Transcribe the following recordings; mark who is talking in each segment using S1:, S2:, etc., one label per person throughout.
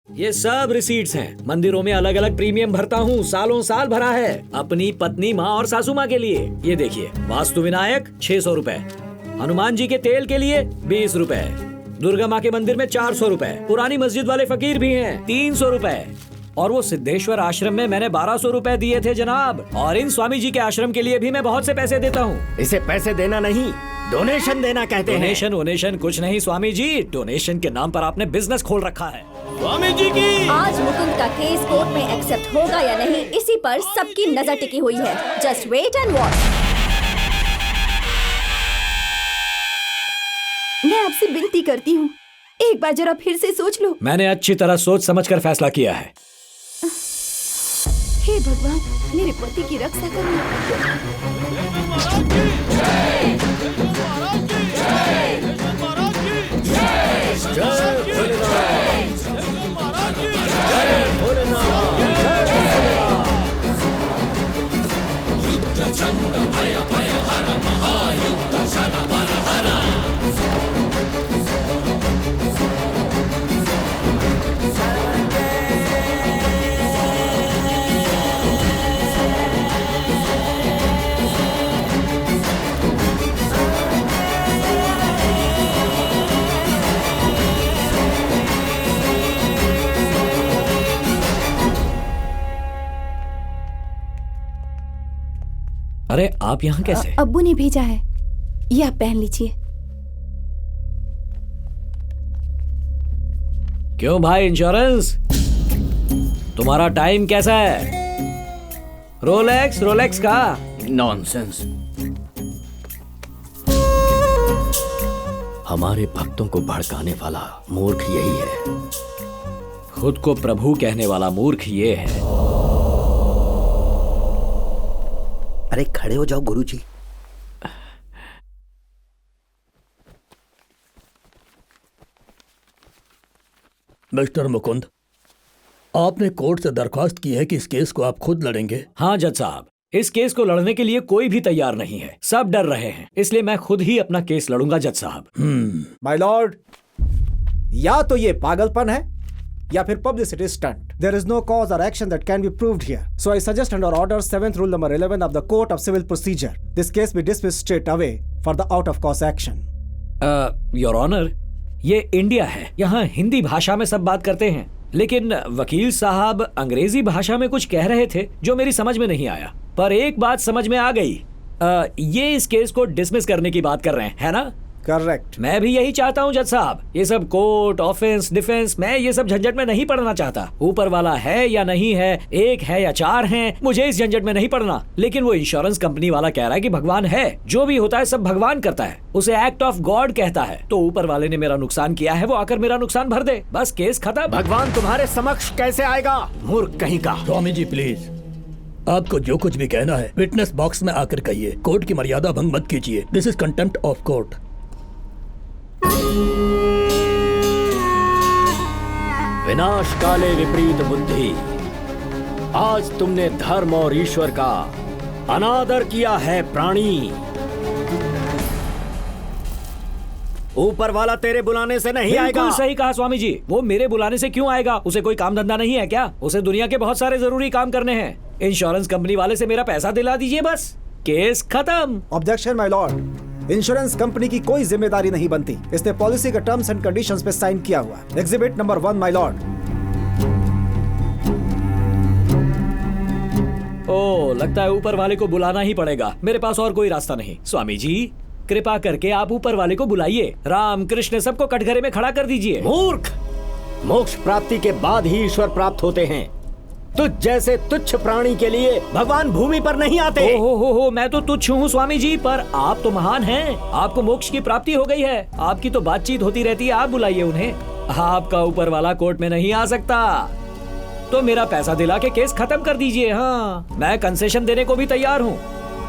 S1: ये सब रिसीट्स हैं। मंदिरों में अलग अलग प्रीमियम भरता हूँ, सालों साल भरा है अपनी पत्नी, माँ और सासू माँ के लिए। ये देखिए, वास्तु विनायक 600 रुपए, हनुमान जी के तेल के लिए 20 रुपए, दुर्गा माँ के मंदिर में 400 रुपए, पुरानी मस्जिद वाले फकीर भी हैं 300 रुपए, और वो सिद्धेश्वर आश्रम में मैंने 1200 रुपए दिए थे जनाब। और इन स्वामी जी के आश्रम के लिए भी मैं बहुत से पैसे देता हूँ।
S2: इसे पैसे देना नहीं, डोनेशन देना कहते हैं।
S1: डोनेशन वोनेशन कुछ नहीं स्वामी जी, डोनेशन के नाम पर आपने बिजनेस खोल रखा है।
S2: स्वामी जी की
S3: आज मुकुंद का केस कोर्ट में एक्सेप्ट होगा या नहीं, इसी पर सबकी नजर टिकी हुई है। Just wait and watch.
S4: मैं आपसे विनती करती हूँ, एक बार जरा फिर से सोच लो।
S1: मैंने अच्छी तरह सोच समझकर फैसला किया है।
S4: हे भगवान, मेरे पति की रक्षा करना।
S1: अरे आप यहाँ कैसे?
S4: अब्बू ने भेजा है, ये आप पहन लीजिए।
S1: क्यों भाई, इंश्योरेंस? तुम्हारा टाइम कैसा है? रोलेक्स का?
S2: नॉनसेंस। हमारे भक्तों को भड़काने वाला मूर्ख यही है।
S1: खुद को प्रभु कहने वाला मूर्ख ये है।
S5: अरे खड़े हो जाओ गुरुजी।
S6: मिस्टर मुकुंद, आपने कोर्ट से दरख्वास्त की है कि इस केस को आप खुद लड़ेंगे।
S1: हाँ जज साहब, इस केस को लड़ने के लिए कोई भी तैयार नहीं है, सब डर रहे हैं, इसलिए मैं खुद ही अपना केस लड़ूंगा जज साहब।
S7: माय लॉर्ड, या तो ये पागलपन है या फिर publicity stunt. There is no cause or action that can be proved here. So I suggest under order 7th rule number 11 of the Court of Civil Procedure, this case be dismissed straight away for the out of court action.
S1: Your honour, ये India है, यहाँ हिंदी भाषा में सब बात करते हैं, लेकिन वकील साहब अंग्रेजी भाषा में कुछ कह रहे थे जो मेरी समझ में नहीं आया, पर एक बात समझ में आ गई। ये इस केस को डिसमिस करने की बात कर रहे हैं, है ना?
S7: करेक्ट।
S1: मैं भी यही चाहता हूँ जज साहब। ये सब कोर्ट, ऑफेंस, डिफेंस, मैं ये सब झंझट में नहीं पड़ना चाहता। ऊपर वाला है या नहीं है, एक है या चार हैं, मुझे इस झंझट में नहीं पड़ना। लेकिन वो इंश्योरेंस कंपनी वाला कह रहा है कि भगवान है, जो भी होता है सब भगवान करता है, उसे एक्ट ऑफ गॉड कहता है। तो ऊपर वाले ने मेरा नुकसान किया है, वो आकर मेरा नुकसान भर दे, बस केस खत्म।
S2: भगवान तुम्हारे समक्ष कैसे आएगा, मूर्ख कहीं का।
S6: स्वामी जी प्लीज, आपको जो कुछ भी कहना है विटनेस बॉक्स में आकर कहिए। कोर्ट की मर्यादा भंग मत कीजिए। This is contempt of court.
S2: विनाश काले विपरीत बुद्धि। आज तुमने धर्म और ईश्वर का अनादर किया है प्राणी। ऊपर वाला तेरे बुलाने से नहीं आएगा।
S1: बिल्कुल सही कहा स्वामी जी, वो मेरे बुलाने से क्यों आएगा? उसे कोई काम धंधा नहीं है क्या? उसे दुनिया के बहुत सारे जरूरी काम करने हैं। इंश्योरेंस कंपनी वाले से मेरा पैसा दिला दीजिए, बस केस खत्म।
S7: Objection my lord, insurance company की कोई जिम्मेदारी नहीं बनती। इसने पॉलिसी के टर्म्स एंड कंडीशंस पे साइन किया हुआ। Exhibit number 1 my lord.
S1: ओ, लगता है ऊपर वाले को बुलाना ही पड़ेगा, मेरे पास और कोई रास्ता नहीं। स्वामी जी कृपा करके आप ऊपर वाले को बुलाइए, राम कृष्ण सबको कटघरे में खड़ा कर दीजिए।
S2: मूर्ख, मोक्ष प्राप्ति के बाद ही ईश्वर प्राप्त होते हैं। तुझ जैसे तुच्छ प्राणी के लिए भगवान भूमि पर नहीं आते।
S1: हो, मैं तो तुच्छ हूँ स्वामी जी, पर आप तो महान हैं। आपको मोक्ष की प्राप्ति हो गई है, आपकी तो बातचीत होती रहती है, आप बुलाइए उन्हें। आपका ऊपर वाला कोर्ट में नहीं आ सकता, तो मेरा पैसा दिला के केस खत्म कर दीजिए। हाँ, मैं कंसेशन देने को भी तैयार हूँ।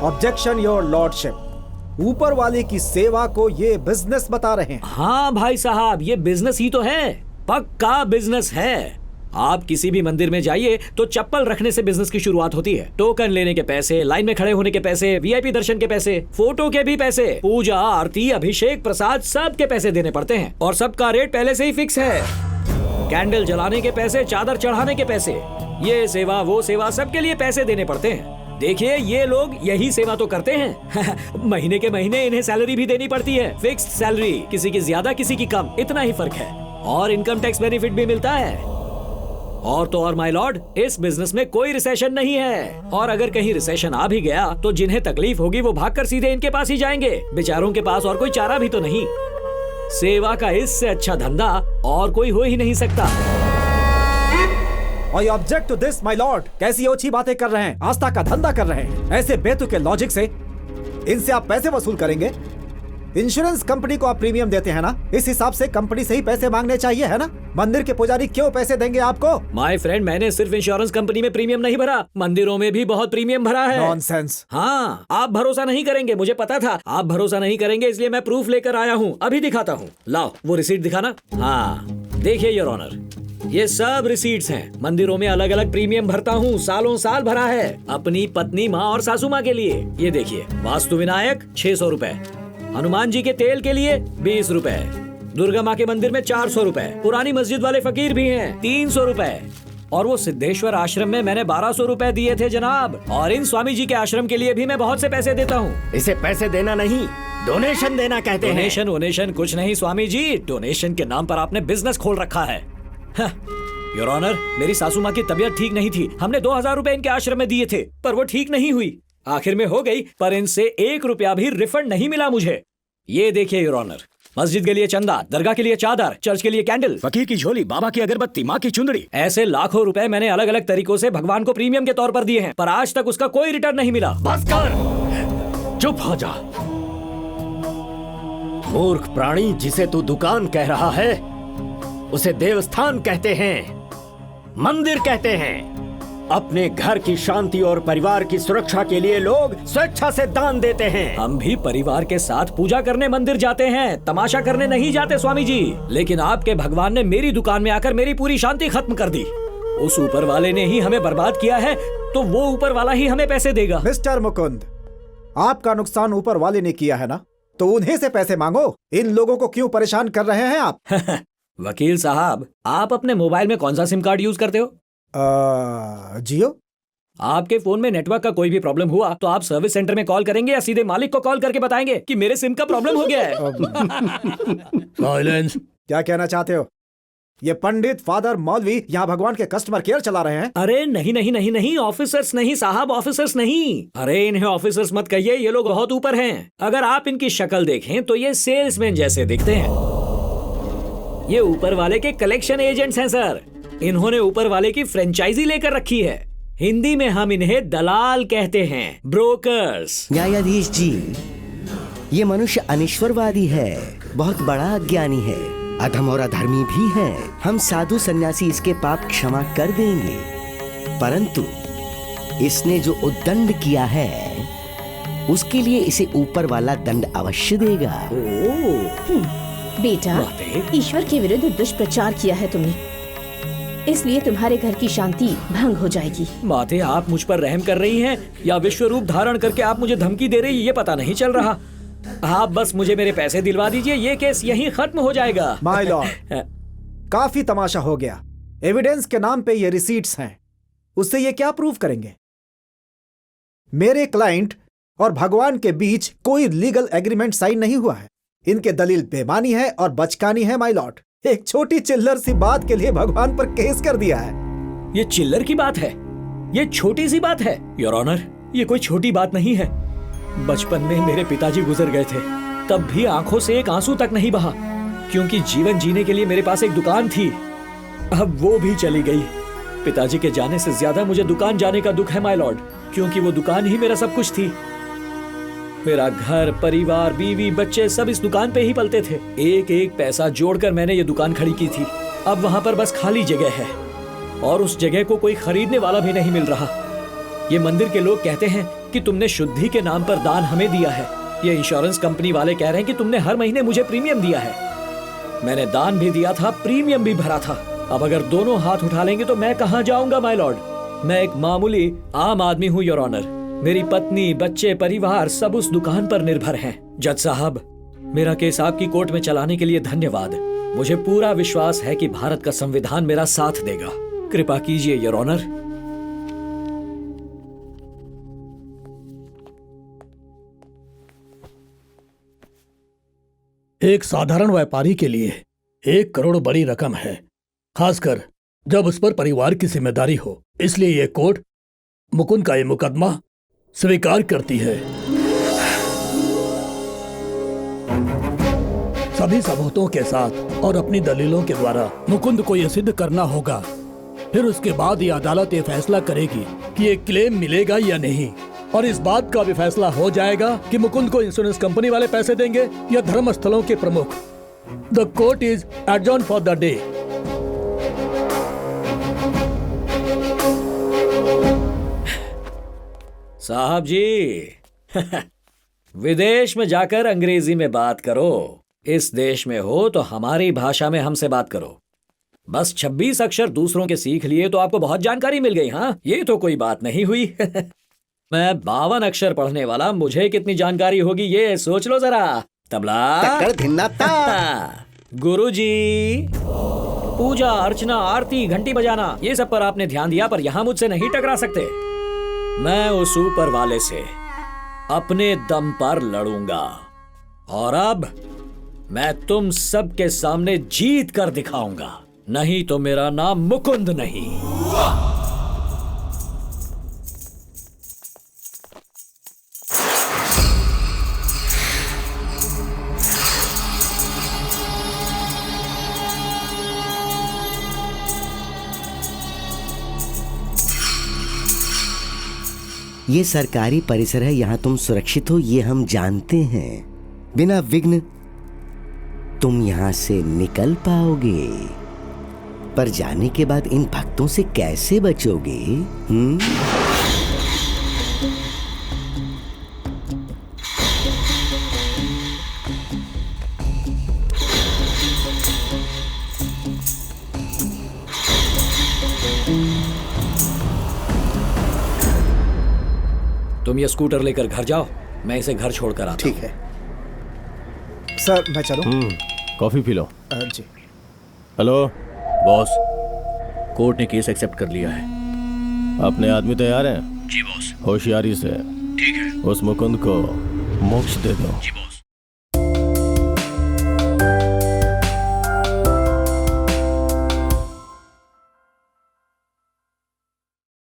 S7: ऑब्जेक्शन योर लॉर्डशिप, ऊपर वाले की सेवा को ये बिजनेस बता रहे हैं।
S1: हाँ भाई साहब, ये बिजनेस ही तो है, पक्का बिजनेस है। आप किसी भी मंदिर में जाइए तो चप्पल रखने से बिजनेस की शुरुआत होती है। टोकन लेने के पैसे, लाइन में खड़े होने के पैसे, वीआईपी दर्शन के पैसे, फोटो के भी पैसे, पूजा, आरती, अभिषेक, प्रसाद, सब के पैसे देने पड़ते हैं और सबका रेट पहले से ही फिक्स है। कैंडल जलाने के पैसे, चादर चढ़ाने के पैसे, ये सेवा वो सेवा, सबके लिए पैसे देने पड़ते हैं। देखिए ये लोग यही सेवा तो करते हैं। महीने के महीने इन्हें सैलरी भी देनी पड़ती है, फिक्स्ड सैलरी, किसी की ज्यादा किसी की कम, इतना ही फर्क है। और इनकम टैक्स बेनिफिट भी मिलता है। और तो और माय लॉर्ड, इस बिजनेस में कोई रिसेशन नहीं है। और अगर कहीं रिसेशन आ भी गया तो जिन्हें तकलीफ होगी वो भागकर सीधे इनके पास ही जाएंगे। बेचारों के पास और कोई चारा भी तो नहीं। सेवा का इससे अच्छा धंधा और कोई हो ही नहीं सकता।
S7: I object to this, my lord. कैसी ओछी बातें कर रहे हैं, आस्था का धंधा कर रहे हैं। ऐसे बेतुके लॉजिक से इनसे आप पैसे वसूल करेंगे? इंश्योरेंस कंपनी को आप प्रीमियम देते हैं ना, इस हिसाब से कंपनी से ही पैसे मांगने चाहिए, है ना? मंदिर के पुजारी क्यों पैसे देंगे आपको?
S1: माय फ्रेंड, मैंने सिर्फ इंश्योरेंस कंपनी में प्रीमियम नहीं भरा, मंदिरों में भी बहुत प्रीमियम भरा है।
S7: नॉनसेंस।
S1: हाँ, आप भरोसा नहीं करेंगे, मुझे पता था आप भरोसा नहीं करेंगे, इसलिए मैं प्रूफ लेकर आया हूँ। अभी दिखाता हूँ, लाओ वो रिसीट दिखाना। हाँ देखिए योर ऑनर, ये सब रिसीट्स हैं। मंदिरों में अलग अलग प्रीमियम भरता हूँ, सालों साल भरा है अपनी पत्नी, माँ और सासू माँ के लिए। ये देखिए, वास्तु विनायक 600 रुपए, हनुमान जी के तेल के लिए 20 रुपए, दुर्गा माँ के मंदिर में 400 रुपए, पुरानी मस्जिद वाले फकीर भी हैं 300 रुपए, और वो सिद्धेश्वर आश्रम में मैंने 1200 रुपए दिए थे जनाब। और इन स्वामी जी के आश्रम के लिए भी मैं बहुत से पैसे देता हूँ।
S2: इसे पैसे देना नहीं, डोनेशन देना कहते हैं।
S1: डोनेशन वोनेशन कुछ नहीं स्वामी जी, डोनेशन के नाम पर आपने बिजनेस खोल रखा है। योर ऑनर, मेरी सासू माँ की तबीयत ठीक नहीं थी, हमने 2000 रुपए इनके आश्रम में दिए थे, पर वो ठीक नहीं हुई। आखिर में हो गई, पर इनसे 1 रुपया भी रिफंड नहीं मिला मुझे। ये देखिए योर ऑनर, मस्जिद के लिए चंदा, दरगाह के लिए चादर, चर्च के लिए कैंडल, फकीर की झोली, बाबा की अगरबत्ती, माँ की चुंदड़ी, ऐसे लाखों रुपए मैंने अलग अलग तरीकों से भगवान को प्रीमियम के तौर पर दिए हैं, पर आज तक उसका कोई रिटर्न नहीं मिला।
S2: बस कर, चुप हो जा। मूर्ख प्राणी, जिसे तू दुकान कह रहा है उसे देवस्थान कहते हैं, मंदिर कहते हैं। अपने घर की शांति और परिवार की सुरक्षा के लिए लोग स्वेच्छा से दान देते हैं।
S1: हम भी परिवार के साथ पूजा करने मंदिर जाते हैं, तमाशा करने नहीं जाते स्वामी जी। लेकिन आपके भगवान ने मेरी दुकान में आकर मेरी पूरी शांति खत्म कर दी। उस ऊपर वाले ने ही हमें बर्बाद किया है, तो वो ऊपर वाला ही हमें पैसे देगा।
S7: मिस्टर मुकुंद, आपका नुकसान ऊपर वाले ने किया है ना, तो उन्हीं से पैसे मांगो। इन लोगों को क्यों परेशान कर रहे हैं आप?
S1: वकील साहब, आप अपने मोबाइल में कौन सा सिम कार्ड यूज करते हो?
S7: जियो।
S1: आपके फोन में नेटवर्क का कोई भी प्रॉब्लम हुआ तो आप सर्विस सेंटर में कॉल करेंगे या सीधे मालिक को कॉल करके बताएंगे कि मेरे सिम का प्रॉब्लम हो गया है?
S6: साइलेंस।
S7: क्या कहना चाहते हो? ये पंडित, फादर, मौलवी यहाँ भगवान के कस्टमर केयर चला रहे हैं?
S1: अरे नहीं नहीं नहीं नहीं, ऑफिसर्स नहीं साहब, ऑफिसर्स नहीं। अरे इन्हें ऑफिसर्स मत कहिए, ये लोग बहुत ऊपर हैं। अगर आप इनकी शक्ल देखें तो ये सेल्समैन जैसे दिखते हैं। ये ऊपर वाले के कलेक्शन एजेंट्स हैं सर। इन्होंने ऊपर वाले की फ्रेंचाइजी लेकर रखी है। हिंदी में हम इन्हें दलाल कहते हैं, ब्रोकर्स।
S5: न्यायाधीश जी, ये मनुष्य अनिश्वरवादी है, बहुत बड़ा अज्ञानी है, अधम और अधर्मी भी है। हम साधु सन्यासी इसके पाप क्षमा कर देंगे, परंतु इसने जो उद्दंड किया है उसके लिए इसे ऊपर वाला दंड अवश्य देगा।
S8: बेटा, ईश्वर के विरुद्ध दुष्प्रचार किया है तुमने, इसलिए तुम्हारे घर की शांति भंग हो जाएगी।
S1: माते, आप मुझ पर रहम कर रही हैं या विश्व रूप धारण करके आप मुझे धमकी दे रही, ये पता नहीं चल रहा। आप बस मुझे मेरे पैसे दिलवा दीजिए, ये केस यहीं खत्म हो जाएगा।
S7: माय लॉर्ड, काफी तमाशा हो गया। एविडेंस के नाम पे ये रिसीट्स हैं, उससे ये क्या प्रूव करेंगे? मेरे क्लाइंट और भगवान के बीच कोई लीगल एग्रीमेंट साइन नहीं हुआ है। इनके दलील बेमानी है और बचकानी है माय लॉर्ड। एक छोटी चिल्लर सी बात के लिए भगवान पर केस कर दिया है।
S1: ये चिल्लर की बात है, ये छोटी सी बात है योर ऑनर, ये कोई छोटी बात नहीं है। बचपन में मेरे पिताजी गुजर गए थे, तब भी आंखों से एक आंसू तक नहीं बहा, क्योंकि जीवन जीने के लिए मेरे पास एक दुकान थी। अब वो भी चली गई। पिताजी के जाने से ज्यादा मुझे दुकान जाने का दुख है माय लॉर्ड, क्योंकि वो दुकान ही मेरा सब कुछ थी। मेरा घर, परिवार, बीवी, बच्चे सब इस दुकान पे ही पलते थे। एक एक पैसा जोड़कर मैंने ये दुकान खड़ी की थी। अब वहां पर बस खाली जगह है और उस जगह को कोई खरीदने वाला भी नहीं मिल रहा। ये मंदिर के लोग कहते हैं कि तुमने शुद्धि के नाम पर दान हमें दिया है। ये इंश्योरेंस कंपनी वाले कह रहे हैं कि तुमने हर महीने मुझे प्रीमियम दिया है। मैंने दान भी दिया था, प्रीमियम भी भरा था। अब अगर दोनों हाथ उठा लेंगे तो मैं कहां जाऊंगा माय लॉर्ड? मैं एक मामूली आम आदमी हूं योर ऑनर। मेरी पत्नी, बच्चे, परिवार सब उस दुकान पर निर्भर हैं। जज साहब, मेरा केस आपकी कोर्ट में चलाने के लिए धन्यवाद, मुझे पूरा विश्वास है कि भारत का संविधान मेरा साथ देगा। कृपा कीजिए योर ऑनर।
S6: एक साधारण व्यापारी के लिए 1 करोड़ बड़ी रकम है, खासकर जब उस पर परिवार की जिम्मेदारी हो। इसलिए ये कोर्ट मुकुंद का ये मुकदमा स्वीकार करती है। सभी सबूतों के साथ और अपनी दलीलों के द्वारा मुकुंद को यह सिद्ध करना होगा। फिर उसके बाद ये अदालत ये फैसला करेगी कि ये क्लेम मिलेगा या नहीं, और इस बात का भी फैसला हो जाएगा कि मुकुंद को इंश्योरेंस कंपनी वाले पैसे देंगे या धर्मस्थलों के प्रमुख। The court is adjourn for the day.
S1: साहब जी विदेश में जाकर अंग्रेजी में बात करो, इस देश में हो तो हमारी भाषा में हमसे बात करो। बस 26 अक्षर दूसरों के सीख लिए तो आपको बहुत जानकारी मिल गई। हाँ, ये तो कोई बात नहीं हुई। मैं 52 अक्षर पढ़ने वाला, मुझे कितनी जानकारी होगी ये सोच लो जरा। तबला, गुरुजी, पूजा अर्चना आरती घंटी बजाना, ये सब पर आपने ध्यान दिया, पर यहां मुझसे नहीं टकरा सकते। मैं उस ऊपर वाले से अपने दम पर लड़ूंगा, और अब मैं तुम सबके सामने जीत कर दिखाऊंगा, नहीं तो मेरा नाम मुकुंद नहीं।
S5: ये सरकारी परिसर है, यहाँ तुम सुरक्षित हो ये हम जानते हैं। बिना विघ्न तुम यहाँ से निकल पाओगे, पर जाने के बाद इन भक्तों से कैसे बचोगे?
S1: तुम ये स्कूटर लेकर घर जाओ, मैं इसे घर छोड़कर आता हूं।
S7: ठीक है सर, मैं चलूं?
S9: Coffee P low.
S7: जी।
S9: हेलो
S6: बॉस, कोर्ट ने केस एक्सेप्ट कर लिया है।
S9: अपने आदमी तैयार हैं?
S6: जी बॉस।
S9: होशियारी से
S6: ठीक है।
S9: उस मुकुंद को मोक्ष दे दो।
S6: जी बॉस।